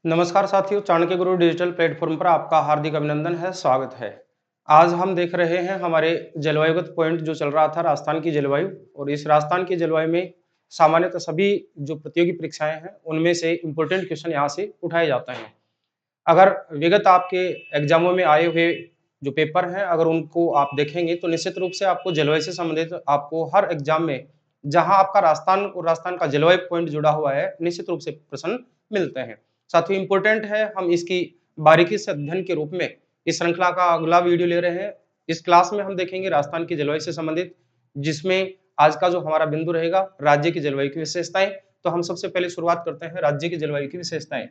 नमस्कार साथियों, चाणक्य गुरु digital platform पर आपका हार्दिक अभिनंदन है, स्वागत है। आज हम देख रहे हैं हमारे जलवायुगत पॉइंट जो चल रहा था राजस्थान की जलवायु और इस राजस्थान की जलवायु में सामान्यतः सभी जो प्रतियोगी परीक्षाएं हैं, उनमें से इम्पोर्टेंट क्वेश्चन यहाँ से उठाए जाते हैं। अगर विगत आपके एग्जामों में आए हुए जो पेपर हैं, अगर उनको आप देखेंगे तो निश्चित रूप से आपको जलवायु से संबंधित आपको हर एग्जाम में जहां आपका राजस्थान और राजस्थान का जलवायु पॉइंट जुड़ा हुआ है, निश्चित रूप से प्रश्न मिलते हैं। साथियों इंपॉर्टेंट है, हम इसकी बारीकी से अध्ययन के रूप में इस श्रृंखला का अगला वीडियो ले रहे हैं। इस क्लास में हम देखेंगे राजस्थान की जलवायु से संबंधित, जिसमें आज का जो हमारा बिंदु रहेगा राज्य की जलवायु की विशेषताएं। तो हम सबसे पहले शुरुआत करते हैं राज्य की जलवायु की विशेषताएं।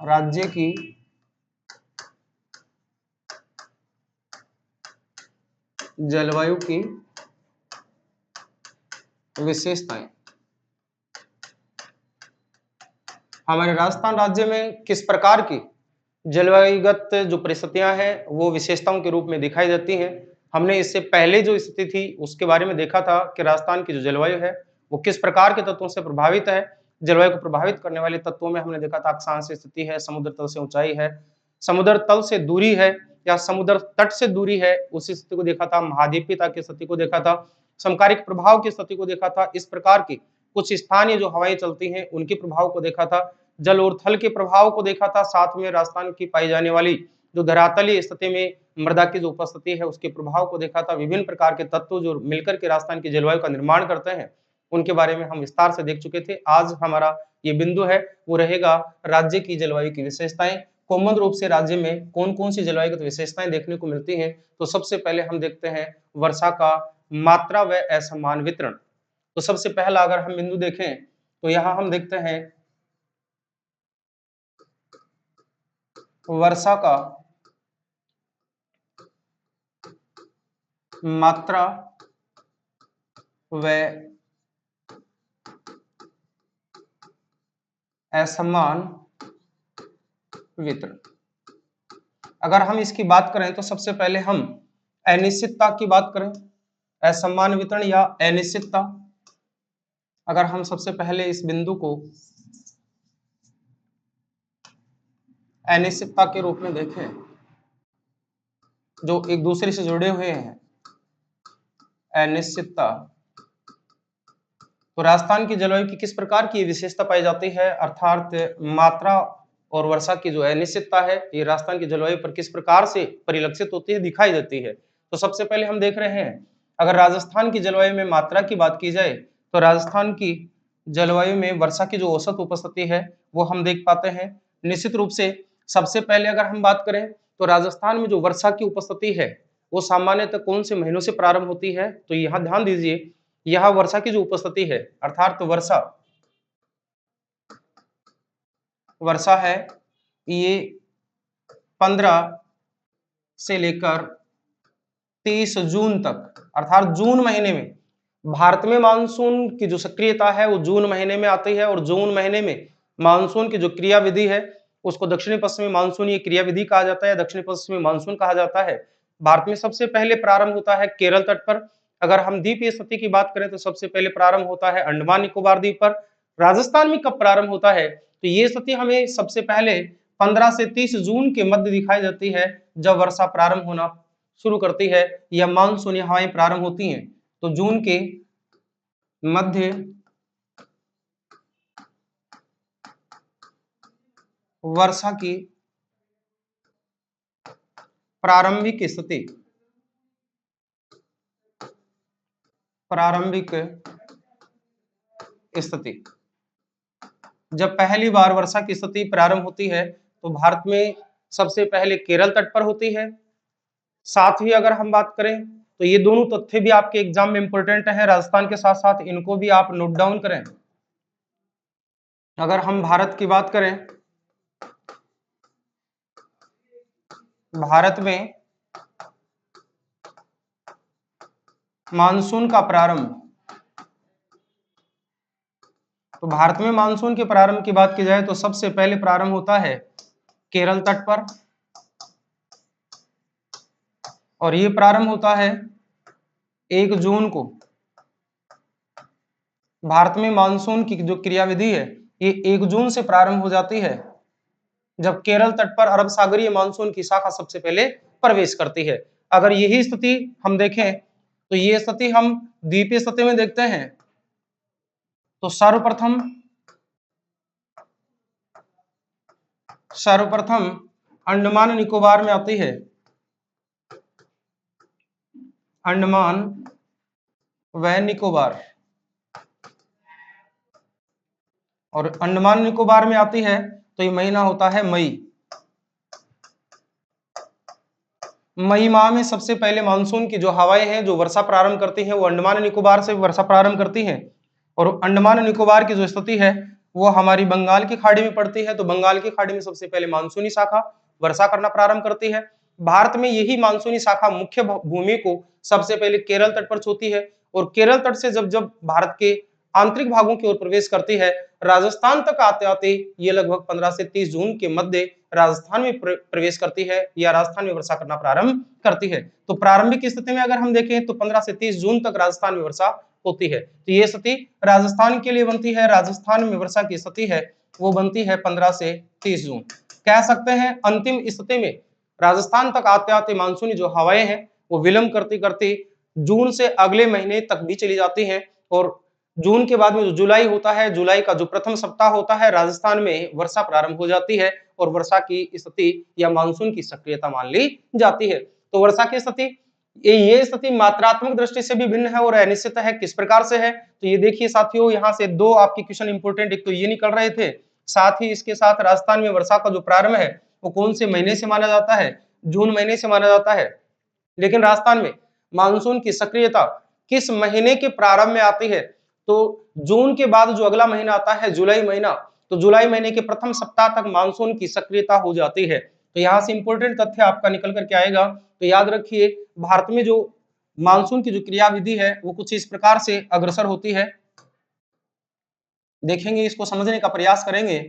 राज्य की जलवायु की विशेषताएं। हमारे राजस्थान राज्य में किस प्रकार की जलवायुगत जो परिस्थितियां हैं वो विशेषताओं के रूप में दिखाई देती हैं। हमने इससे पहले जो स्थिति थी उसके बारे में देखा था कि राजस्थान की जो जलवायु है वो किस प्रकार के तत्वों से प्रभावित है। जलवायु को प्रभावित करने वाले तत्वों में हमने देखा था अक्षांश स्थिति है, समुद्र तल से ऊंचाई है, समुद्र तल से दूरी है या समुद्र तट से दूरी है, उस स्थिति को देखा था, महाद्वीपीयता की स्थिति को देखा था, समकालिक प्रभाव की स्थिति को देखा था। इस प्रकार की कुछ स्थानीय जो हवाएं चलती हैं उनके प्रभाव को देखा था, जल और थल के प्रभाव को देखा था, साथ में राजस्थान की पाई जाने वाली जो धरातलीय स्थिति में मृदा की जो उपस्थिति है उसके प्रभाव को देखा था। विभिन्न प्रकार के तत्व जो मिलकर के राजस्थान की जलवायु का निर्माण करते हैं उनके बारे में हम विस्तार से देख चुके थे। आज हमारा ये बिंदु है वो रहेगा राज्य की जलवायु की विशेषताएं। कॉमन रूप से राज्य में कौन कौन सी जलवायुगत विशेषताएं देखने को मिलती हैं, तो सबसे पहले हम देखते हैं वर्षा का मात्रा व असमान वितरण। तो सबसे पहला अगर हम बिंदु देखें तो यहाँ हम देखते हैं वर्षा का मात्रा व असमान वितरण। अगर हम इसकी बात करें तो सबसे पहले हम अनिश्चितता की बात करें, असमान वितरण या अनिश्चितता। अगर हम सबसे पहले इस बिंदु को अनिश्चितता के रूप में देखें जो एक दूसरे से जुड़े हुए हैं, अनिश्चितता, तो राजस्थान की जलवायु की किस प्रकार की विशेषता पाई जाती है, अर्थात मात्रा और वर्षा की जो अनिश्चितता है ये राजस्थान की जलवायु पर किस प्रकार से परिलक्षित होती है, दिखाई देती है। तो सबसे पहले हम देख रहे हैं अगर राजस्थान की जलवायु में मात्रा की बात की जाए तो राजस्थान की जलवायु में वर्षा की जो औसत उपस्थिति है वो हम देख पाते हैं। निश्चित रूप से सबसे पहले अगर हम बात करें तो राजस्थान में जो वर्षा की उपस्थिति है वो सामान्यतः कौन से महीनों से प्रारंभ होती है, तो यहाँ ध्यान दीजिए यहाँ वर्षा की जो उपस्थिति है अर्थात तो वर्षा वर्षा है ये 15 से लेकर 30 जून तक, अर्थात जून महीने में भारत में मानसून की जो सक्रियता है वो जून महीने में आती है और जून महीने में मानसून की जो क्रियाविधि है उसको दक्षिणी पश्चिमी मानसून ये क्रियाविधि कहा जाता है, दक्षिणी पश्चिमी मानसून कहा जाता है। भारत में सबसे पहले प्रारंभ होता है केरल तट पर। अगर हम द्वीपीय स्थिति की बात करें तो सबसे पहले प्रारंभ होता है अंडमान निकोबार द्वीप पर। राजस्थान में कब प्रारंभ होता है तो ये स्थिति हमें सबसे पहले 15 से 30 जून के मध्य दिखाई देती है, जब वर्षा प्रारंभ होना शुरू करती है या मानसूनी हवाएं प्रारंभ होती हैं। तो जून के मध्य वर्षा की प्रारंभिक स्थिति, प्रारंभिक स्थिति, जब पहली बार वर्षा की स्थिति प्रारंभ होती है तो भारत में सबसे पहले केरल तट पर होती है। साथ ही अगर हम बात करें तो ये दोनों तथ्य भी आपके एग्जाम में इंपॉर्टेंट है, राजस्थान के साथ साथ इनको भी आप नोट डाउन करें। अगर हम भारत की बात करें, भारत में मानसून का प्रारंभ, तो भारत में मानसून के प्रारंभ की बात की जाए तो सबसे पहले प्रारंभ होता है केरल तट पर और ये प्रारंभ होता है 1 जून को। भारत में मानसून की जो क्रियाविधि है ये 1 जून से प्रारंभ हो जाती है, जब केरल तट पर अरब सागरीय मानसून की शाखा सबसे पहले प्रवेश करती है। अगर यही स्थिति हम देखें तो ये स्थिति हम द्वीपीय सतह में देखते हैं, तो सर्वप्रथम अंडमान निकोबार में आती है, अंडमान व निकोबार। और अंडमान निकोबार में आती है तो ये महीना होता है मई। मई माह में सबसे पहले मानसून की जो हवाएं हैं जो वर्षा प्रारंभ करती हैं वो अंडमान निकोबार से वर्षा प्रारंभ करती हैं, और अंडमान निकोबार की जो स्थिति है वो हमारी बंगाल की खाड़ी में पड़ती है, तो बंगाल की खाड़ी में सबसे पहले मानसूनी शाखा वर्षा करना प्रारंभ करती है। भारत में यही मानसूनी शाखा मुख्य भूमि को सबसे पहले केरल तट पर छूती है, और केरल तट से जब जब भारत के आंतरिक भागों की ओर प्रवेश करती है, राजस्थान तक आते आते ये लगभग 15 से 30 जून के मध्य राजस्थान में प्रवेश करती है या राजस्थान में वर्षा करना प्रारंभ करती है। तो प्रारंभिक स्थिति में अगर हम देखें तो 15 से 30 जून तक राजस्थान में वर्षा होती है। तो ये स्थिति राजस्थान के लिए बनती है, राजस्थान में वर्षा की स्थिति है वो बनती है 15 से 30 जून। कह सकते हैं अंतिम स्थिति में राजस्थान तक आते आते मानसूनी जो हवाएं हैं वो विलंब करती करती जून से अगले महीने तक भी चली जाती हैं, और जून के बाद में जो जुलाई होता है, जुलाई का जो प्रथम सप्ताह होता है राजस्थान में वर्षा प्रारंभ हो जाती है और वर्षा की स्थिति या मानसून की सक्रियता मान ली जाती है। तो वर्षा की स्थिति ये स्थिति मात्रात्मक दृष्टि से भी भिन्न है और अनिश्चित है। किस प्रकार से है तो ये देखिए साथियों, यहाँ से दो आपके क्वेश्चन इंपोर्टेंट एक तो ये निकल रहे थे, साथ ही इसके साथ राजस्थान में वर्षा का जो प्रारंभ है वो कौन से महीने से माना जाता है, जून महीने से माना जाता है। लेकिन राजस्थान में मानसून की सक्रियता किस महीने के प्रारंभ में आती है, तो जून के बाद जो अगला महीना आता है जुलाई महीना, तो जुलाई महीने के प्रथम सप्ताह तक मानसून की सक्रियता हो जाती है। तो यहाँ से इंपोर्टेंट तथ्य आपका निकल करके आएगा। तो याद रखिए भारत में जो मानसून की जो क्रियाविधि है वो कुछ इस प्रकार से अग्रसर होती है। देखेंगे, इसको समझने का प्रयास करेंगे।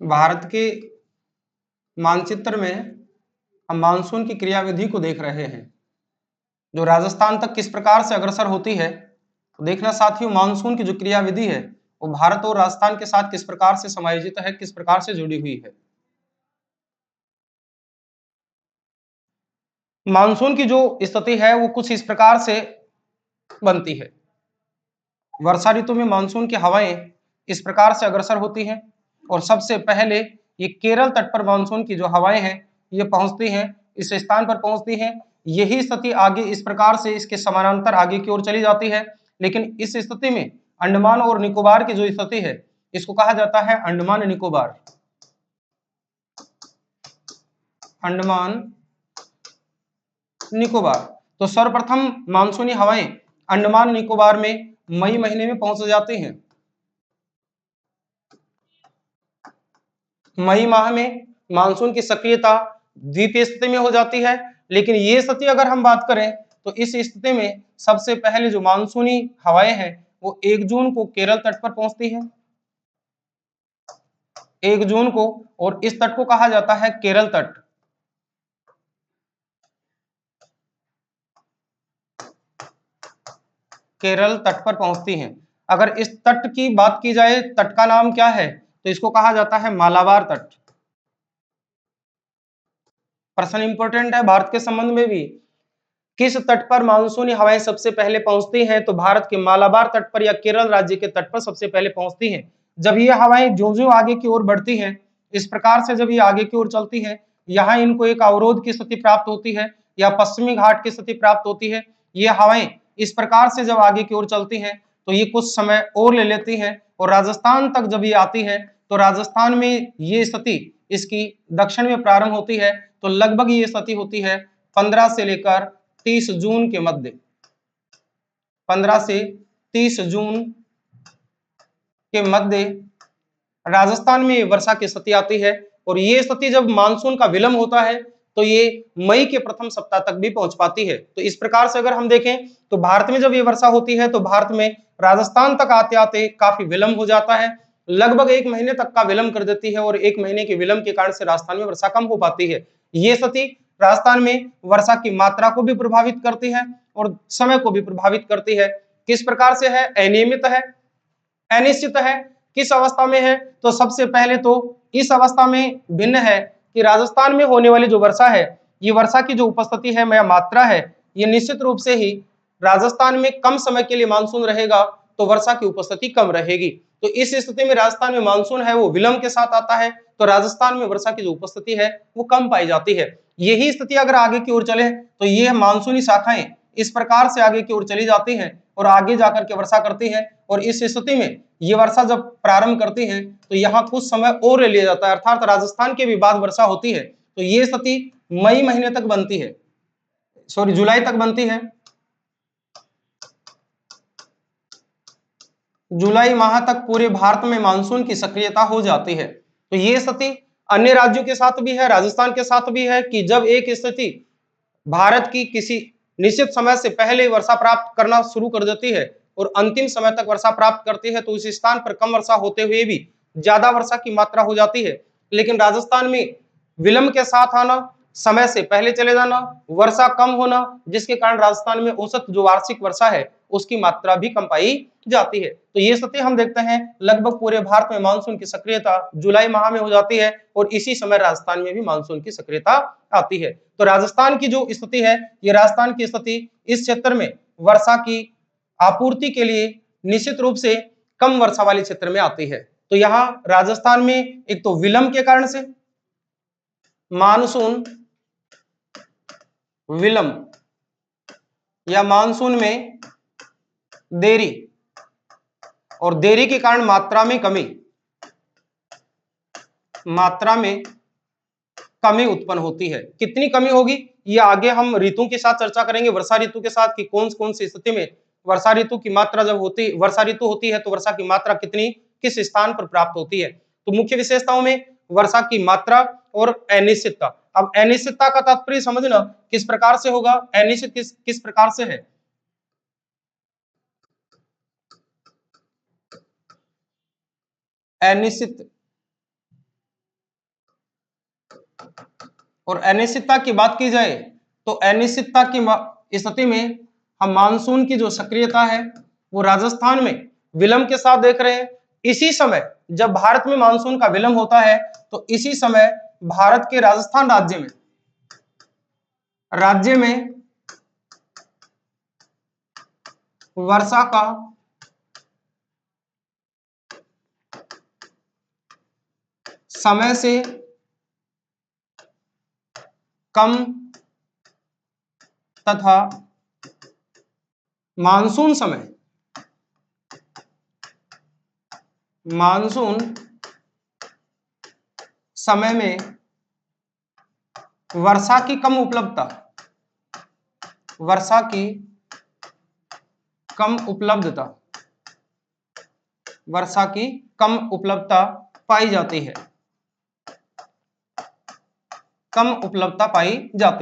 भारत के मानचित्र में हम मानसून की क्रियाविधि को देख रहे हैं जो राजस्थान तक किस प्रकार से अग्रसर होती है। तो देखना साथियों, मानसून की जो क्रियाविधि है वो भारत और राजस्थान के साथ किस प्रकार से समायोजित है, किस प्रकार से जुड़ी हुई है। मानसून की जो स्थिति है वो कुछ इस प्रकार से बनती है। वर्षा ऋतु में मानसून की हवाएं इस प्रकार से अग्रसर होती हैं, और सबसे पहले ये केरल तट पर मानसून की जो हवाएं हैं ये पहुंचती हैं, इस स्थान पर पहुंचती हैं। यही स्थिति आगे इस प्रकार से इसके समानांतर आगे की ओर चली जाती है। लेकिन इस स्थिति में अंडमान और निकोबार की जो स्थिति है इसको कहा जाता है अंडमान निकोबार। अंडमान निकोबार। तो सर्वप्रथम मानसूनी हवाएं अंडमान निकोबार में मई महीने में पहुंच जाती हैं। मई माह में मानसून की सक्रियता द्वितीय स्थिति में हो जाती है। लेकिन ये स्थिति अगर हम बात करें तो इस स्थिति में सबसे पहले जो मानसूनी हवाएं हैं वो 1 जून को केरल तट पर पहुंचती हैं, 1 जून को, और इस तट को कहा जाता है केरल तट। केरल तट पर पहुंचती हैं। अगर इस तट की बात की जाए, तट का नाम क्या है, तो इसको कहा जाता है मालाबार तट। प्रश्न इंपॉर्टेंट है भारत के संबंध में भी। किस तट पर मानसूनी हवाएं सबसे पहले पहुंचती हैं, तो भारत के मालाबार तट पर या केरल राज्य के तट पर सबसे पहले पहुंचती हैं। जब ये हवाएं ज्यों-ज्यों आगे की ओर बढ़ती हैं, इस प्रकार से जब ये आगे की ओर चलती हैं, यहाँ इनको एक अवरोध की स्थिति प्राप्त होती है या पश्चिमी घाट की स्थिति प्राप्त होती है। ये हवाएं इस प्रकार से जब आगे की ओर चलती हैं तो ये कुछ समय और ले लेती हैं, और राजस्थान तक जब ये आती है तो राजस्थान में ये स्थिति इसकी दक्षिण में प्रारंभ होती है। तो लगभग ये स्थिति होती है 15 से लेकर 30 जून के मध्य, 15 से 30 जून के मध्य राजस्थान में वर्षा की स्थिति आती है। और ये स्थिति जब मानसून का विलंब होता है तो ये मई के प्रथम सप्ताह तक भी पहुंच पाती है। तो इस प्रकार से अगर हम देखें तो भारत में जब ये वर्षा होती है तो भारत में राजस्थान तक आते आते काफी विलंब हो जाता है, लगभग 1 महीने तक का विलंब कर देती है। और 1 महीने के विलंब के कारण से राजस्थान में वर्षा कम हो पाती है। ये स्थिति राजस्थान में वर्षा की मात्रा को भी प्रभावित करती है और समय को भी प्रभावित करती है। किस प्रकार से है? अनियमित है, अनिश्चित है। किस अवस्था में है? तो सबसे पहले तो इस अवस्था में भिन्न है कि राजस्थान में होने वाली जो वर्षा है, ये वर्षा की जो उपस्थिति है या मात्रा है, ये निश्चित रूप से ही राजस्थान में कम समय के लिए मानसून रहेगा तो वर्षा की उपस्थिति कम रहेगी। तो इस स्थिति में राजस्थान में मानसून है वो विलंब के साथ आता है, तो राजस्थान में वर्षा की जो उपस्थिति है वो कम पाई जाती है। यही स्थिति अगर आगे की ओर चले तो ये मानसूनी शाखाएं इस प्रकार से आगे की ओर चली जाती हैं और आगे जाकर के वर्षा करती है। और इस स्थिति में ये वर्षा जब प्रारंभ करती है तो यहाँ कुछ समय और ले लिया जाता है, अर्थात राजस्थान के भी बाद वर्षा होती है। तो ये स्थिति मई महीने तक बनती है, सॉरी जुलाई तक बनती है। जुलाई माह तक पूरे भारत में मानसून की सक्रियता हो जाती है। तो ये स्थिति अन्य राज्यों के साथ भी है, राजस्थान के साथ भी है कि जब एक स्थिति भारत की किसी निश्चित समय से पहले वर्षा प्राप्त करना शुरू कर देती है और अंतिम समय तक वर्षा प्राप्त करती है तो उस स्थान पर कम वर्षा होते हुए भी ज्यादा वर्षा की मात्रा हो जाती है। लेकिन राजस्थान में विलंब के साथ आना, समय से पहले चले जाना, वर्षा कम होना, जिसके कारण राजस्थान में औसत जो वार्षिक वर्षा है उसकी मात्रा भी कम पाई जाती है। तो ये स्थिति हम देखते हैं लगभग पूरे भारत में मानसून की सक्रियता जुलाई माह में हो जाती है और इसी समय राजस्थान में भी मानसून की सक्रियता आती है। तो राजस्थान की जो स्थिति है, ये राजस्थान की स्थिति इस क्षेत्र में वर्षा की आपूर्ति के लिए निश्चित रूप से कम वर्षा वाले क्षेत्र में आती है। तो यहाँ राजस्थान में एक तो विलंब के कारण से मानसून विलंब या मानसून में देरी और देरी के कारण मात्रा में कमी उत्पन्न होती है। कितनी कमी होगी ये आगे हम ऋतुओं के साथ चर्चा करेंगे, वर्षा ऋतु के साथ कि कौन कौन सी स्थिति में वर्षा ऋतु की मात्रा जब होती वर्षा ऋतु होती है तो वर्षा की मात्रा कितनी किस स्थान पर प्राप्त होती है। तो मुख्य विशेषताओं में वर्षा की मात्रा और अनिश्चितता। अब अनिश्चितता का तात्पर्य समझना किस प्रकार से होगा, अनिश्चित किस प्रकार से है। अनिश्चित और अनिश्चितता की बात की जाए तो अनिश्चितता की स्थिति में हम मानसून की जो सक्रियता है वो राजस्थान में विलंब के साथ देख रहे हैं। इसी समय जब भारत में मानसून का विलंब होता है तो इसी समय भारत के राजस्थान राज्य में वर्षा का समय से कम तथा मानसून समय में वर्षा की कम उपलब्धता पाई जाती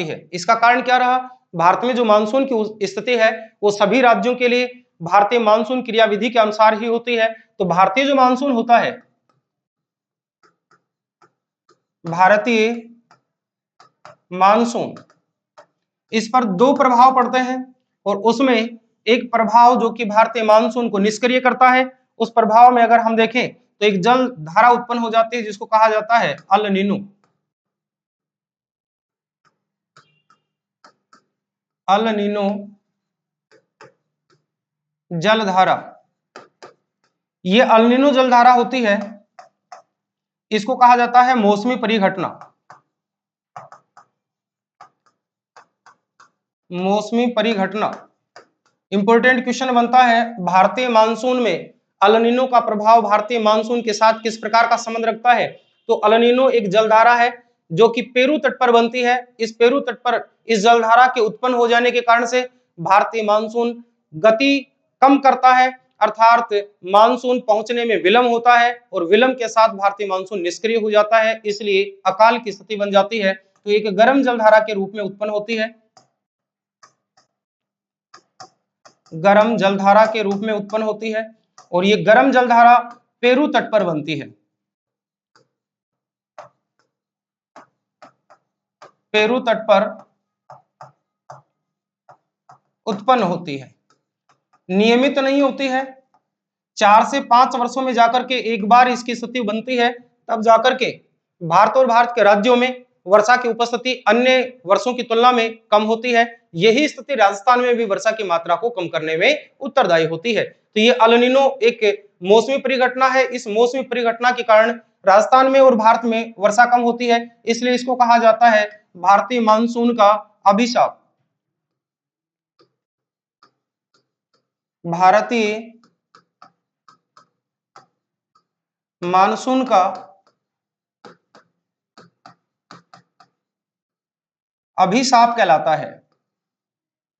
है, इसका कारण क्या रहा? भारत में जो मानसून की स्थिति है वो सभी राज्यों के लिए भारतीय मानसून क्रियाविधि के अनुसार ही होती है। तो भारतीय जो मानसून होता है, भारतीय मानसून, इस पर दो प्रभाव पड़ते हैं और उसमें एक प्रभाव जो कि भारतीय मानसून को निष्क्रिय करता है, उस प्रभाव में अगर हम देखें तो एक जल धारा उत्पन्न हो जाती है जिसको कहा जाता है अल नीनो। अल नीनो जलधारा, ये अल नीनो जलधारा होती है, इसको कहा जाता है मौसमी परिघटना। मौसमी परिघटना इंपॉर्टेंट क्वेश्चन बनता है, भारतीय मानसून में अल नीनो का प्रभाव भारतीय मानसून के साथ किस प्रकार का संबंध रखता है। तो अल नीनो एक जलधारा है जो कि पेरू तट पर बनती है। इस पेरू तट पर इस जलधारा के उत्पन्न हो जाने के कारण से भारतीय मानसून गति कम करता है, अर्थात मानसून पहुंचने में विलंब होता है और विलंब के साथ भारतीय मानसून निष्क्रिय हो जाता है, इसलिए अकाल की स्थिति बन जाती है। तो एक गर्म जलधारा के रूप में उत्पन्न होती है, गर्म जलधारा के रूप में उत्पन्न होती है, और ये गर्म जलधारा पेरू तट पर बनती है, पेरू तट पर उत्पन्न होती है, नियमित नहीं होती है। 4 से 5 वर्षों में जाकर के एक बार इसकी स्थिति बनती है, तब जाकर के भारत और भारत के राज्यों में वर्षा की उपस्थिति अन्य वर्षों की तुलना में कम होती है। यही स्थिति राजस्थान में भी वर्षा की मात्रा को कम करने में उत्तरदायी होती है। तो ये अल नीनो एक मौसमी परिघटना है। इस मौसमी परिघटना के कारण राजस्थान में और भारत में वर्षा कम होती है, इसलिए इसको कहा जाता है भारतीय मानसून का अभिशाप। भारतीय मानसून का अभिशाप कहलाता है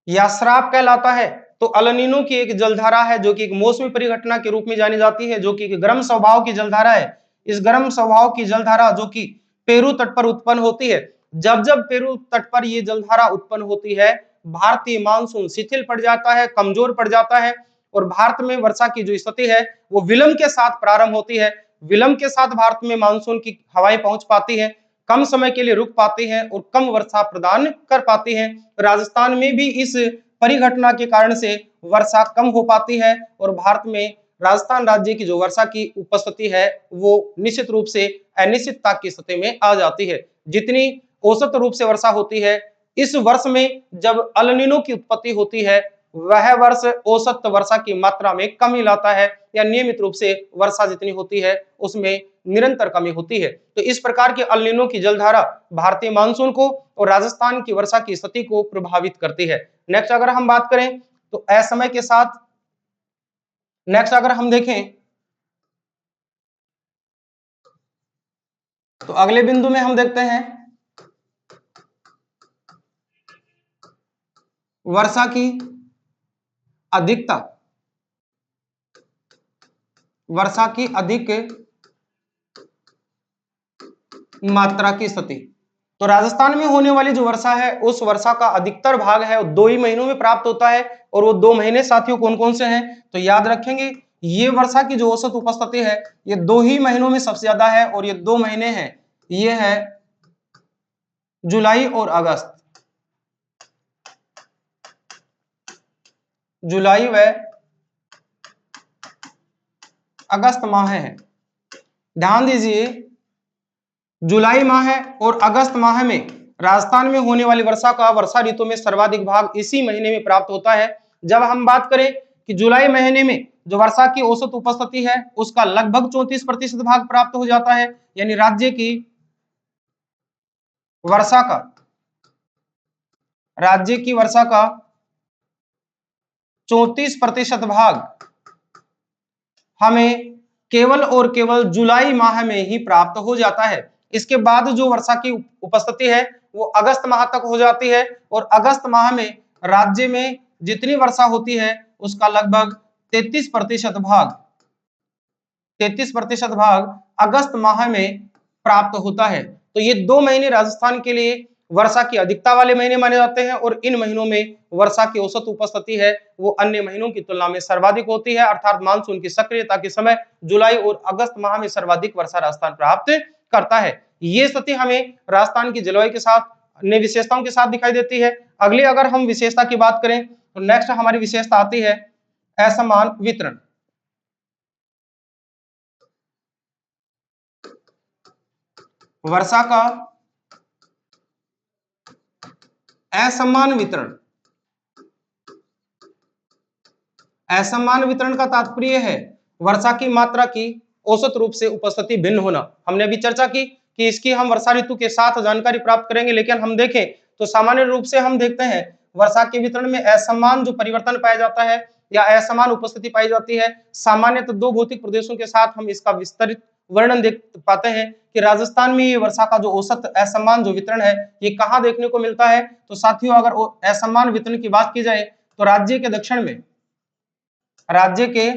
या श्राप कहलाता है। तो अल नीनो की एक जलधारा है जो कि एक मौसमी परिघटना के रूप में जानी जाती है, जो कि एक गर्म स्वभाव की जलधारा है। इस गर्म स्वभाव की जलधारा जो कि पेरू तट पर उत्पन्न होती है, जब जब पेरू तट पर ये जलधारा उत्पन्न होती है, भारतीय मानसून शिथिल पड़ जाता है, कमजोर पड़ जाता है, और भारत में वर्षा की जो स्थिति है वो विलंब के साथ प्रारंभ होती है। विलंब के साथ भारत में मानसून की हवाएं पहुंच पाती है, कम समय के लिए रुक पाती हैं और कम वर्षा प्रदान कर पाती हैं। राजस्थान में भी इस परिघटना के कारण से वर्षा कम हो पाती है और भारत में राजस्थान राज्य की जो वर्षा की उपस्थिति है वो निश्चित रूप से अनिश्चितता की स्थिति में आ जाती है। जितनी औसत रूप से वर्षा होती है, इस वर्ष में जब अल नीनो की उत्पत्ति होती है, वह वर्ष औसत वर्षा की मात्रा में कमी लाता है, या नियमित रूप से वर्षा जितनी होती है उसमें निरंतर कमी होती है। तो इस प्रकार के अल नीनो की जलधारा भारतीय मानसून को और राजस्थान की वर्षा की स्थिति को प्रभावित करती है। नेक्स्ट अगर हम बात करें तो असमय के साथ, नेक्स्ट अगर हम देखें तो अगले बिंदु में हम देखते हैं वर्षा की अधिकता, वर्षा की अधिक मात्रा की स्थिति। तो राजस्थान में होने वाली जो वर्षा है उस वर्षा का अधिकतर भाग है 2 ही महीनों में प्राप्त होता है, और वो 2 महीने साथियों कौन कौन से हैं तो याद रखेंगे, ये वर्षा की जो औसत उपस्थिति है ये 2 ही महीनों में सबसे ज्यादा है, और ये 2 महीने हैं, ये है जुलाई और अगस्त, जुलाई व अगस्त माह है। ध्यान दीजिए, जुलाई माह और अगस्त माह में राजस्थान में होने वाली वर्षा का वर्षा ऋतु में सर्वाधिक भाग इसी महीने में प्राप्त होता है। जब हम बात करें कि जुलाई महीने में जो वर्षा की औसत उपस्थिति है उसका लगभग 34% भाग प्राप्त हो जाता है, यानी राज्य की वर्षा का, राज्य की वर्षा का 34% भाग हमें केवल और केवल जुलाई माह में ही प्राप्त हो जाता है। इसके बाद जो वर्षा की उपस्थिति है वो अगस्त माह तक हो जाती है, और अगस्त माह में राज्य में जितनी वर्षा होती है उसका लगभग 33% भाग, 33% भाग अगस्त माह में प्राप्त होता है। तो ये 2 महीने राजस्थान के लिए वर्षा की अधिकता वाले महीने माने जाते हैं, और इन महीनों में वर्षा की औसत उपस्थिति है वो अन्य महीनों की तुलना में सर्वाधिक होती है, अर्थात मानसून की सक्रियता के समय जुलाई और अगस्त माह में सर्वाधिक वर्षा राजस्थान प्राप्त करता है। ये स्थिति हमें राजस्थान की जलवायु के साथ अन्य विशेषताओं के साथ दिखाई देती है। अगली अगर हम विशेषता की बात करें तो नेक्स्ट हमारी विशेषता आती है असमान वितरण। वर्षा का असमान वितरण, असमान वितरण का तात्पर्य है वर्षा की मात्रा की औसत रूप से उपस्थिति भिन्न होना। हमने अभी चर्चा की कि इसकी हम वर्षा ऋतु के साथ जानकारी प्राप्त करेंगे, लेकिन हम देखें तो सामान्य रूप से हम देखते हैं वर्षा के वितरण में असमान जो परिवर्तन पाया जाता है या असमान उपस्थिति पाई जाती है। सामान्यतः 2 भौतिक प्रदेशों के साथ हम इसका विस्तृत वर्णन देख पाते हैं कि राजस्थान में ये वर्षा का जो औसत असमान जो वितरण है ये कहाँ देखने को मिलता है। तो साथियों, अगर असमान वितरण की बात की जाए तो राज्य के दक्षिण में, राज्य के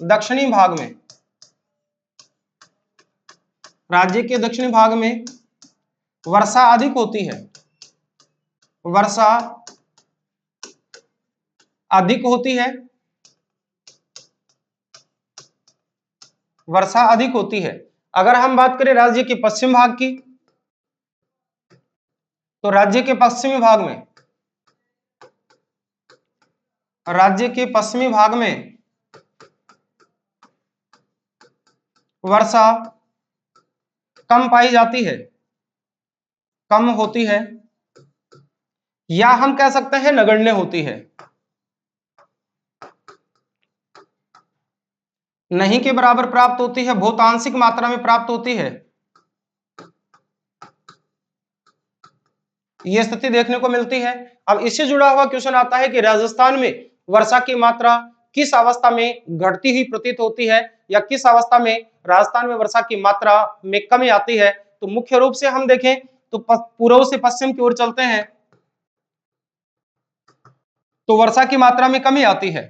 दक्षिणी भाग में, राज्य के दक्षिणी भाग में वर्षा अधिक होती है, वर्षा अधिक होती है, वर्षा अधिक होती है। अगर हम बात करें राज्य के पश्चिम भाग की, तो राज्य के पश्चिमी भाग में, राज्य के पश्चिमी भाग में वर्षा कम पाई जाती है, कम होती है, या हम कह सकते हैं नगण्य होती है, नहीं के बराबर प्राप्त होती है, बहुत आंशिक मात्रा में प्राप्त होती है। यह स्थिति देखने को मिलती है। अब इससे जुड़ा हुआ क्वेश्चन आता है कि राजस्थान में वर्षा की मात्रा किस अवस्था में घटती हुई प्रतीत होती है, या किस अवस्था में राजस्थान में वर्षा की मात्रा में कमी आती है। तो मुख्य रूप से हम देखें तो पूर्व से पश्चिम की ओर चलते हैं तो वर्षा की मात्रा में कमी आती है।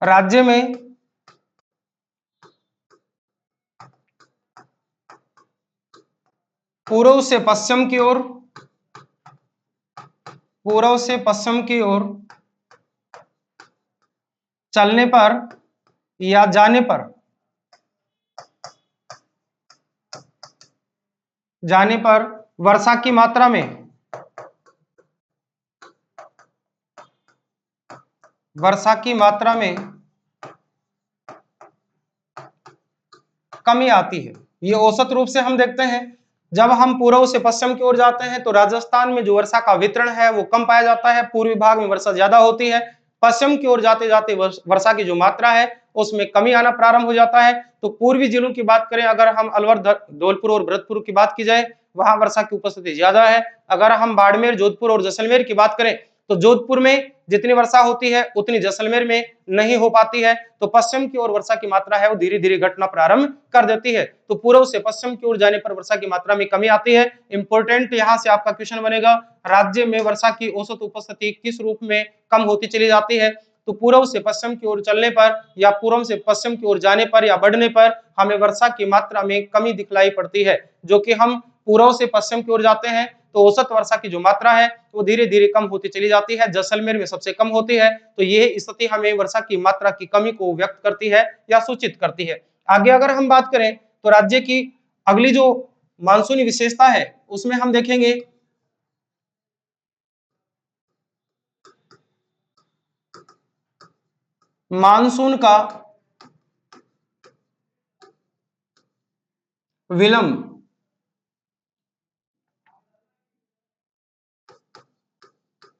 राज्य में पूर्व से पश्चिम की ओर, पूर्व से पश्चिम की ओर चलने पर या जाने पर, जाने पर वर्षा की मात्रा में, वर्षा की मात्रा में कमी आती है। ये औसत रूप से हम देखते हैं, जब हम पूर्व से पश्चिम की ओर जाते हैं तो राजस्थान में जो वर्षा का वितरण है वो कम पाया जाता है, पूर्वी भाग में वर्षा ज्यादा होती है। पश्चिम की ओर जाते जाते वर्षा की जो मात्रा है उसमें कमी आना प्रारंभ हो जाता है। तो पूर्वी जिलों की बात करें, अगर हम अलवर, धौलपुर और भरतपुर की बात की जाए, वहां वर्षा की उपस्थिति ज्यादा है। अगर हम बाड़मेर, जोधपुर और जैसलमेर की बात करें तो जोधपुर में जितनी वर्षा होती है उतनी जैसलमेर में नहीं हो पाती है। तो पश्चिम की ओर वर्षा की मात्रा है वो धीरे धीरे घटना प्रारंभ कर देती है। तो पूर्व से पश्चिम की ओर जाने पर वर्षा की मात्रा में कमी आती है। इंपॉर्टेंट यहां से आपका क्वेश्चन बनेगा, राज्य में वर्षा की औसत उपस्थिति किस रूप में कम होती चली जाती है। तो पूर्व से पश्चिम की ओर चलने पर या पूर्व से पश्चिम की ओर जाने पर या बढ़ने पर हमें वर्षा की मात्रा में कमी दिखलाई पड़ती है। जो कि हम पूर्व से पश्चिम की ओर जाते हैं तो औसत वर्षा की जो मात्रा है वो धीरे धीरे कम होती चली जाती है। जैसलमेर में सबसे कम होती है। तो यह स्थिति हमें वर्षा की मात्रा की कमी को व्यक्त करती है या सूचित करती है। आगे अगर हम बात करें तो राज्य की अगली जो मानसूनी विशेषता है उसमें हम देखेंगे मानसून का विलंब।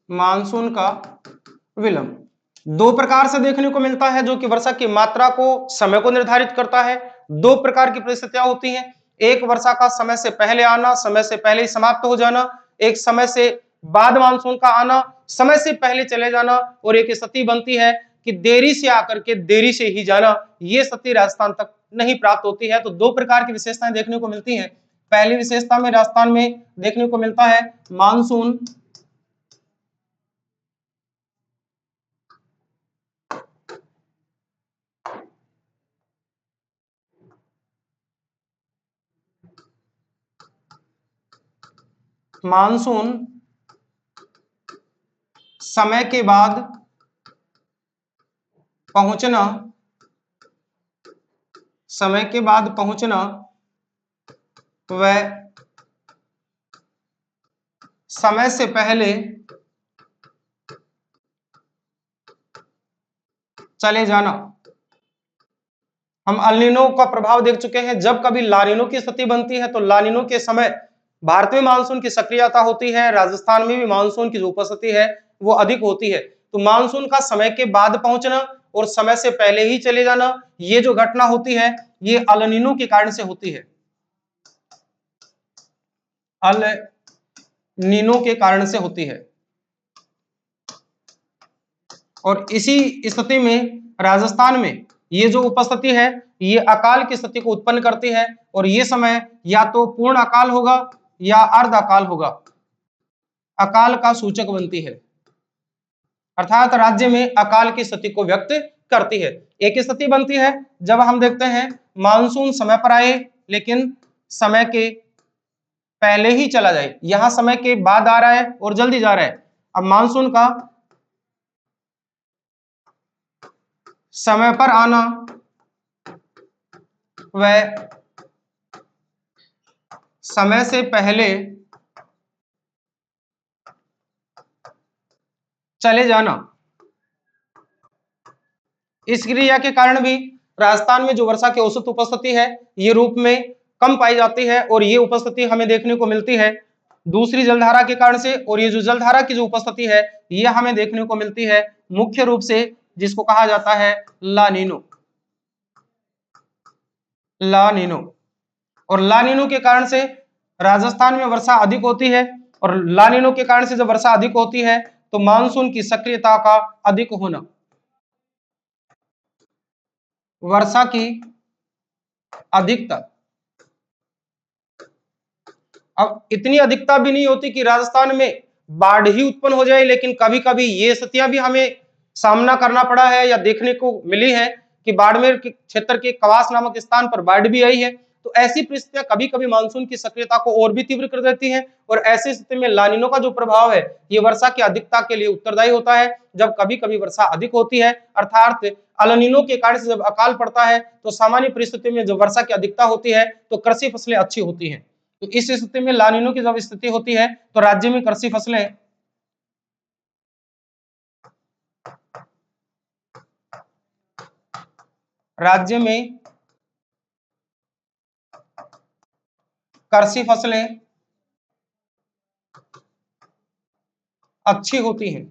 मानसून का विलंब दो प्रकार से देखने को मिलता है, जो कि वर्षा की मात्रा को, समय को निर्धारित करता है। दो प्रकार की परिस्थितियां होती हैं, एक वर्षा का समय से पहले आना, समय से पहले ही समाप्त हो जाना, एक समय से बाद मानसून का आना, समय से पहले चले जाना, और एक स्थिति बनती है कि देरी से आकर के देरी से ही जाना। ये स्थिति राजस्थान तक नहीं प्राप्त होती है। तो दो प्रकार की विशेषताएं देखने को मिलती हैं। पहली विशेषता में राजस्थान में देखने को मिलता है मानसून मानसून समय के बाद पहुंचना, समय के बाद पहुंचना व समय से पहले चले जाना। हम अल्नीनो का प्रभाव देख चुके हैं। जब कभी लानिनो की स्थिति बनती है तो लानिनो के समय भारत में मानसून की सक्रियता होती है, राजस्थान में भी मानसून की जो उपस्थिति है वो अधिक होती है। तो मानसून का समय के बाद पहुंचना और समय से पहले ही चले जाना, ये जो घटना होती है ये अल्नीनो के कारण से होती है, अल नीनो के कारण से होती है। और इसी स्थिति में राजस्थान में ये जो उपस्थिति है ये अकाल की स्थिति को उत्पन्न करती है। और ये समय या तो पूर्ण अकाल होगा या अर्ध अकाल होगा। अकाल का सूचक बनती है, अर्थात राज्य में अकाल की स्थिति को व्यक्त करती है। एक स्थिति बनती है जब हम देखते हैं मानसून समय पर आए लेकिन समय के पहले ही चला जाए, यहां समय के बाद आ रहा है और जल्दी जा रहा है। अब मानसून का समय पर आना व समय से पहले चले जाना, इस क्रिया के कारण भी राजस्थान में जो वर्षा की औसत उपस्थिति है ये रूप में कम पाई जाती है और ये उपस्थिति हमें देखने को मिलती है दूसरी जलधारा के कारण से। और ये जो जलधारा की जो उपस्थिति है ये हमें देखने को मिलती है मुख्य रूप से जिसको कहा जाता है ला नीनो। ला नीनो और ला नीनो के कारण से राजस्थान में वर्षा अधिक होती है और ला नीनो के कारण से जब वर्षा अधिक होती है तो मानसून की सक्रियता का अधिक होना, वर्षा की अधिकता, अब इतनी अधिकता भी नहीं होती कि राजस्थान में बाढ़ ही उत्पन्न हो जाए, लेकिन कभी कभी ये स्थितियां भी हमें सामना करना पड़ा है या देखने को मिली है कि बाड़मेर के क्षेत्र के कवास नामक स्थान पर बाढ़ भी आई है। तो ऐसी परिस्थितियां कभी कभी मानसून की सक्रियता को और भी तीव्र कर देती हैं और ऐसी स्थिति में लानिनो का जो प्रभाव है ये वर्षा की अधिकता के लिए उत्तरदायी होता है। जब कभी कभी वर्षा अधिक होती है अर्थात अलानिनो के कारण से जब अकाल पड़ता है तो सामान्य परिस्थिति में जब वर्षा की अधिकता होती है तो कृषि फसलें अच्छी होती हैं। तो इस स्थिति में लानिनो की जब स्थिति होती है तो राज्य में कृषि फसलें राज्य में कृषि फसलें अच्छी होती हैं।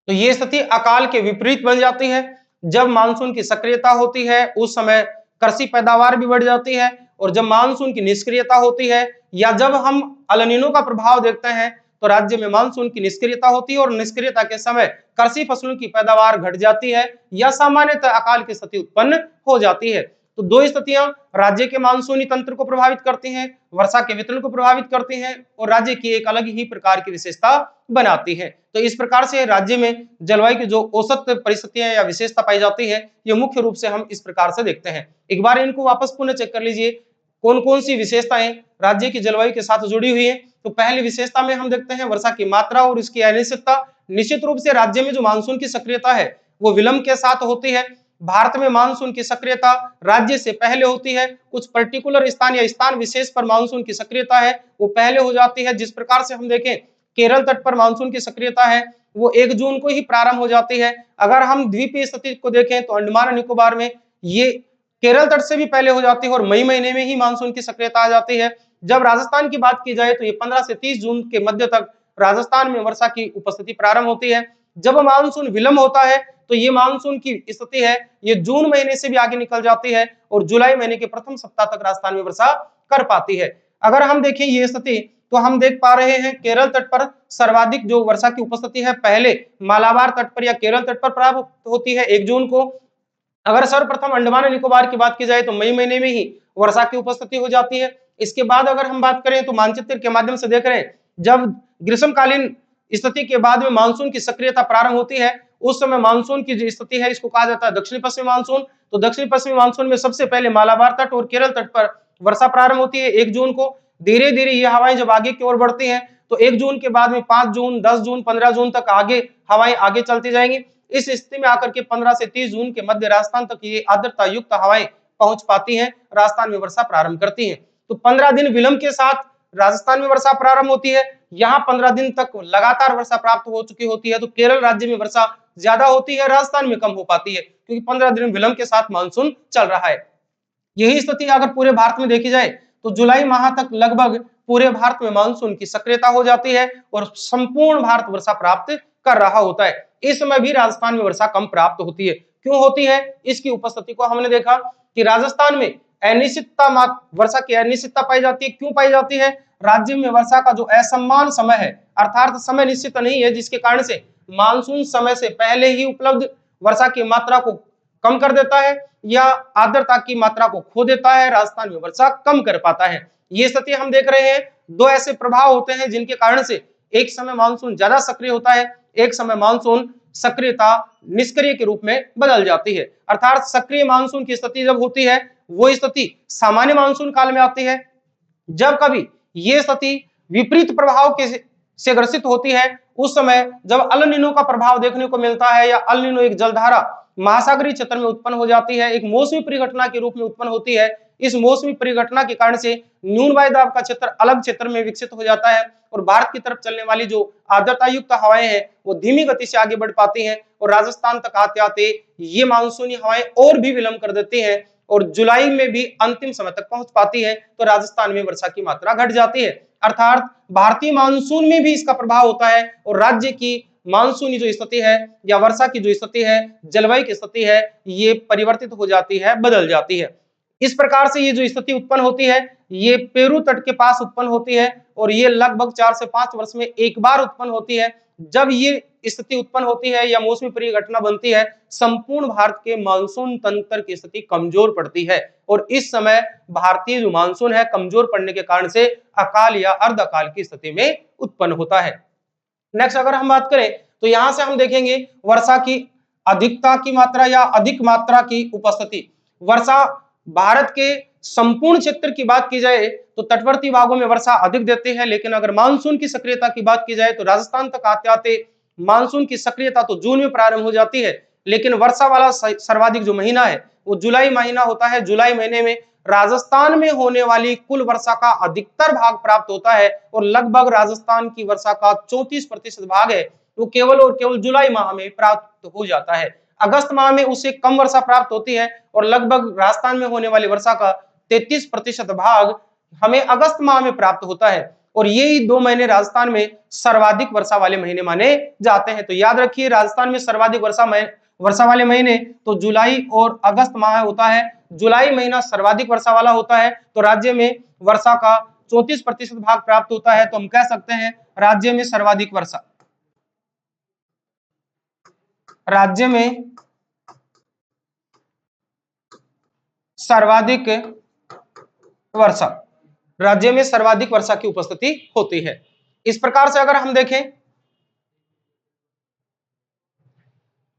तो ये स्थिति अकाल के विपरीत बन जाती है। जब मानसून की सक्रियता होती है उस समय कृषि पैदावार भी बढ़ जाती है और जब मानसून की निष्क्रियता होती है या जब हम अल-नीनो का प्रभाव देखते हैं तो राज्य में मानसून की निष्क्रियता होती है और निष्क्रियता के समय कृषि फसलों की पैदावार घट जाती है या सामान्यतः अकाल की स्थिति उत्पन्न हो जाती है। तो दो स्थितियां राज्य के मानसूनी तंत्र को प्रभावित करती हैं, वर्षा के वितरण को प्रभावित करती हैं और राज्य की एक अलग ही प्रकार की विशेषता बनाती है। तो इस प्रकार से राज्य में जलवायु की जो औसत परिस्थितियां या विशेषता पाई जाती है ये मुख्य रूप से हम इस प्रकार से देखते हैं। एक बार इनको वापस पुनः चेक कर लीजिए कौन कौन सी विशेषताएं राज्य की जलवायु के साथ जुड़ी हुई है। तो पहली विशेषता में हम देखते हैं वर्षा की मात्रा और इसकी अनिश्चितता। निश्चित रूप से राज्य में जो मानसून की सक्रियता है वो विलंब के साथ होती है। भारत में मानसून की सक्रियता राज्य से पहले होती है, कुछ पर्टिकुलर स्थान या स्थान विशेष पर मानसून की सक्रियता है वो पहले हो जाती है। जिस प्रकार से हम देखें केरल तट पर मानसून की सक्रियता है वो 1 जून को ही प्रारंभ हो जाती है। अगर हम द्वीपीय स्थिति को देखें तो अंडमान निकोबार में ये केरल तट से भी पहले हो जाती है और मई महीने में ही मानसून की सक्रियता आ जाती है। जब राजस्थान की बात की जाए तो ये 15 से 30 जून के मध्य तक राजस्थान में वर्षा की उपस्थिति प्रारंभ होती है। जब मानसून विलंब होता है तो ये मानसून की स्थिति है ये जून महीने से भी आगे निकल जाती है और जुलाई महीने के प्रथम सप्ताह तक राजस्थान में वर्षा कर पाती है। अगर हम देखें ये स्थिति तो हम देख पा रहे हैं केरल तट पर सर्वाधिक जो वर्षा की उपस्थिति है पहले मालाबार तट पर या केरल तट पर प्राप्त होती है 1 जून को। अगर सर्वप्रथम अंडमान निकोबार की बात की जाए तो मई महीने में ही वर्षा की उपस्थिति हो जाती है। इसके बाद अगर हम बात करें तो मानचित्र के माध्यम से देख रहे हैं जब ग्रीष्मकालीन स्थिति के बाद में मानसून की सक्रियता प्रारंभ होती है उस समय मानसून की जो स्थिति है इसको कहा जाता है दक्षिण पश्चिमी मानसून। तो दक्षिण पश्चिमी मानसून में सबसे पहले मालाबार तट और केरल तट पर वर्षा प्रारंभ होती है 1 जून को। धीरे धीरे ये हवाएं जब आगे की ओर बढ़ती हैं तो 1 जून के बाद में 5 जून 10 जून 15 जून तक आगे हवाएं आगे चलती जाएंगी। इस स्थिति में आकर के 15 से 30 जून के मध्य राजस्थान तक ये आर्द्रता युक्त हवाएं पहुंच पाती हैं, राजस्थान में वर्षा प्रारंभ करती हैं। तो 15 दिन विलंब के साथ राजस्थान में वर्षा प्रारंभ होती है। यहाँ 15 दिन तक लगातार वर्षा प्राप्त हो चुकी होती है तो केरल राज्य में वर्षा ज्यादा होती है, राजस्थान में कम हो पाती है क्योंकि 15 दिन विलंब के साथ मानसून चल रहा है। यही स्थिति अगर पूरे भारत में देखी जाए तो जुलाई माह तक लगभग पूरे भारत में मानसून की सक्रियता हो जाती है और संपूर्ण भारत वर्षा प्राप्त कर रहा होता है। इस समय भी राजस्थान में वर्षा कम प्राप्त होती है। क्यों होती है इसकी उपस्थिति को हमने देखा कि राजस्थान में अनिश्चितता वर्षा की अनिश्चितता पाई जाती है। क्यों पाई जाती है? राज्य में वर्षा का जो असमान समय है अर्थात समय निश्चित नहीं है जिसके कारण से मानसून समय से पहले ही उपलब्ध वर्षा की मात्रा को कम कर देता है या आर्द्रता की मात्रा को खो देता है, राजस्थान में वर्षा कम कर पाता है। ये स्थिति हम देख रहे हैं दो ऐसे प्रभाव होते हैं जिनके कारण से एक समय मानसून ज्यादा सक्रिय होता है, एक समय मानसून सक्रियता निष्क्रिय के रूप में बदल जाती है। अर्थात सक्रिय मानसून की स्थिति जब होती है वो स्थिति सामान्य मानसून काल में आती है। जब कभी ये स्थिति विपरीत प्रभाव के से ग्रसित होती है उस समय जब अल नीनो का प्रभाव देखने को मिलता है या अल नीनो एक जलधारा महासागरीय क्षेत्र में उत्पन्न हो जाती है, एक मौसमी परिघटना के रूप में उत्पन्न होती है। इस मौसमी परिघटना के कारण से न्यून वायुदाब का क्षेत्र अलग क्षेत्र में विकसित हो जाता है और भारत की तरफ चलने वाली जो आर्द्रता युक्त हवाएं हैं वो धीमी गति से आगे बढ़ पाती हैं और राजस्थान तक आते आते ये मानसूनी हवाएं और भी विलंब कर देती हैं और जुलाई में भी अंतिम समय तक पहुंच पाती है तो राजस्थान में वर्षा की मात्रा घट जाती है। अर्थात भारतीय मानसून में भी इसका प्रभाव होता है और राज्य की मानसूनी जो स्थिति है या वर्षा की जो स्थिति है, जलवायु की स्थिति है, ये परिवर्तित हो जाती है, बदल जाती है। इस प्रकार से ये जो स्थिति उत्पन्न होती है ये पेरू तट के पास उत्पन्न होती है और ये लगभग 4 से 5 वर्ष में एक बार उत्पन्न होती है। जब ये स्थिति उत्पन्न होती है या मौसमी परिघटना बनती है संपूर्ण भारत के मानसून तंत्र की स्थिति कमजोर पड़ती है और इस समय भारतीय जो मानसून है कमजोर पड़ने के कारण से अकाल या अर्धकाल की स्थिति में उत्पन्न होता है। नेक्स्ट अगर हम बात करें तो यहां से हम देखेंगे वर्षा की अधिकता की मात्रा या अधिक मात्रा की उपस्थिति। वर्षा भारत के संपूर्ण क्षेत्र की बात की जाए तो तटवर्ती भागों में वर्षा अधिक देते हैं, लेकिन अगर मानसून की सक्रियता की बात की जाए तो राजस्थान तक आते आते मानसून की सक्रियता तो जून में प्रारंभ हो जाती है, लेकिन वर्षा वाला सर्वाधिक जो महीना है वो जुलाई महीना होता है। जुलाई महीने में राजस्थान में होने वाली कुल वर्षा का अधिकतर भाग प्राप्त होता है और लगभग राजस्थान की वर्षा का 34% भाग है वो केवल और केवल जुलाई माह में प्राप्त हो जाता है। अगस्त माह में उससे कम वर्षा प्राप्त होती है और लगभग राजस्थान में होने वाली वर्षा का 33% भाग हमें अगस्त माह में प्राप्त होता है और यही 2 महीने राजस्थान में सर्वाधिक वर्षा वाले महीने माने जाते हैं। तो याद रखिए राजस्थान में सर्वाधिक वर्षा वाले महीने तो जुलाई और अगस्त माह होता है। जुलाई महीना सर्वाधिक वर्षा वाला होता है तो राज्य में वर्षा का 34% भाग प्राप्त होता है, तो हम कह सकते हैं राज्य में सर्वाधिक वर्षा, राज्य में सर्वाधिक वर्षा, राज्य में सर्वाधिक वर्षा की उपस्थिति होती है। इस प्रकार से अगर हम देखें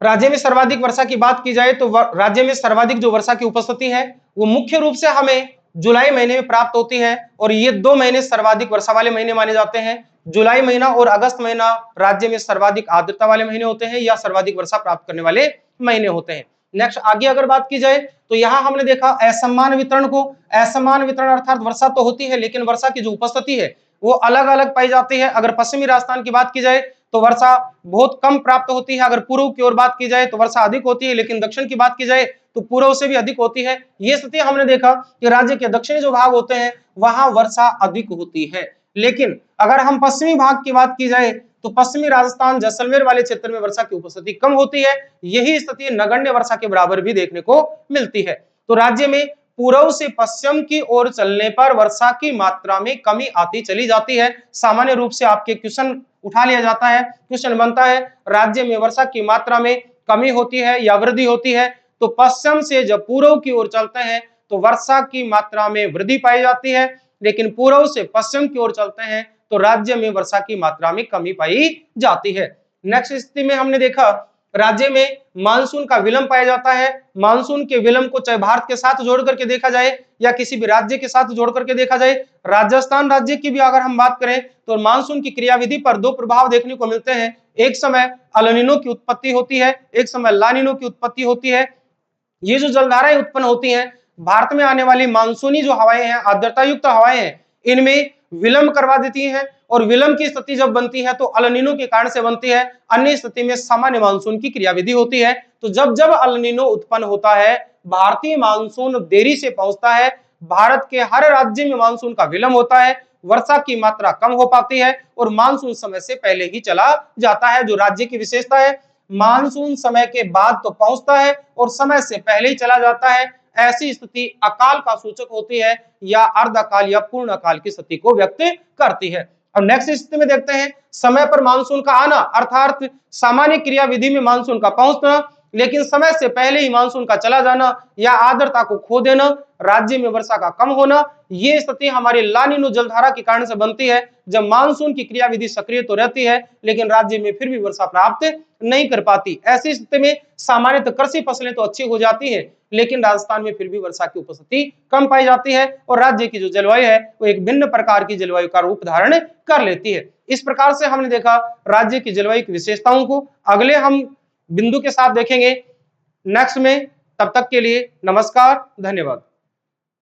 राज्य में सर्वाधिक वर्षा की बात की जाए तो राज्य में सर्वाधिक जो वर्षा की उपस्थिति है वो मुख्य रूप से हमें जुलाई महीने में प्राप्त होती है और ये 2 महीने सर्वाधिक वर्षा वाले महीने माने जाते हैं। जुलाई महीना और अगस्त महीना राज्य में सर्वाधिक आर्द्रता वाले महीने होते हैं या सर्वाधिक वर्षा प्राप्त करने वाले महीने होते हैं। नेक्स्ट आगे अगर बात की जाए तो यहां हमने देखा असमान वितरण को। असमान वितरण अर्थात वर्षा तो होती है लेकिन वर्षा की जो उपस्थिति है वो अलग अलग पाई जाती है। अगर पश्चिमी राजस्थान की बात की जाए तो वर्षा बहुत कम प्राप्त होती है, अगर पूर्व की ओर बात की जाए तो वर्षा अधिक होती है, लेकिन दक्षिण की बात की जाए तो पूर्व से भी अधिक होती है। ये स्थिति हमने देखा कि राज्य के दक्षिणी जो भाग होते हैं वहां वर्षा अधिक होती है, लेकिन अगर हम पश्चिमी भाग की बात की जाए तो पश्चिमी राजस्थान जैसलमेर वाले क्षेत्र में वर्षा की उपस्थिति कम होती है। यही स्थिति नगण्य वर्षा के बराबर भी देखने को मिलती है। तो राज्य में पूर्व से पश्चिम की ओर चलने पर वर्षा की मात्रा में कमी आती चली जाती है। सामान्य रूप से आपके क्वेश्चन उठा लिया जाता है, क्वेश्चन बनता है राज्य में वर्षा की मात्रा में कमी होती है या वृद्धि होती है, तो पश्चिम से जब पूर्व की ओर चलते हैं तो वर्षा की मात्रा में वृद्धि पाई जाती है, लेकिन पूर्व से पश्चिम की ओर चलते हैं तो राज्य में वर्षा की मात्रा में कमी पाई जाती है। नेक्स्ट स्थिति में हमने देखा राज्य में मानसून का विलंब पाया जाता है। मानसून के विलंब को चाहे भारत के साथ जोड़ करके देखा जाए या किसी भी राज्य के साथ जोड़ करके देखा जाए, राजस्थान राज्य की भी अगर हम बात करें तो मानसून की क्रियाविधि पर 2 प्रभाव देखने को मिलते हैं। एक समय अल नीनो की उत्पत्ति होती है, एक समय ला नीनो की उत्पत्ति होती है। ये जो जलधाराएं उत्पन्न होती हैं भारत में आने वाली मानसूनी जो हवाएं हैं, आर्द्रता युक्त हवाएं हैं, इनमें विलंब करवा देती हैं और विलंब की स्थिति जब बनती है तो अल नीनो के कारण से बनती है। अन्य स्थिति में सामान्य मानसून की क्रियाविधि होती है। तो जब जब अल नीनो उत्पन्न होता है भारतीय मानसून देरी से पहुंचता है, भारत के हर राज्य में मानसून का विलंब होता है, वर्षा की मात्रा कम हो पाती है और मानसून समय से पहले ही चला जाता है। जो राज्य की विशेषता है मानसून समय के बाद तो पहुंचता है और समय से पहले ही चला जाता है। ऐसी स्थिति अकाल का सूचक होती है या अर्धकाल या पूर्ण अकाल की स्थिति को व्यक्त करती है। अब नेक्स्ट स्थिति में देखते हैं समय पर मानसून का आना अर्थात सामान्य क्रियाविधि में मानसून का पहुंचना। लेकिन समय से पहले ही मानसून का चला जाना या आर्द्रता को खो देना, राज्य में वर्षा का कम होना, ये स्थिति हमारी ला नीनो जलधारा के कारण से बनती है। जब मानसून की क्रियाविधि सक्रिय तो रहती है लेकिन राज्य में फिर भी वर्षा प्राप्त नहीं कर पाती। ऐसी स्थिति में सामान्यतः कृषि फसलें तो अच्छी हो जाती है लेकिन राजस्थान में फिर भी वर्षा की उपस्थिति कम पाई जाती है और राज्य की जो जलवायु है वो एक भिन्न प्रकार की जलवायु का रूप धारण कर लेती है। इस प्रकार से हमने देखा राज्य की जलवायु की विशेषताओं को। अगले हम बिंदु के साथ देखेंगे नेक्स्ट में। तब तक के लिए नमस्कार, धन्यवाद।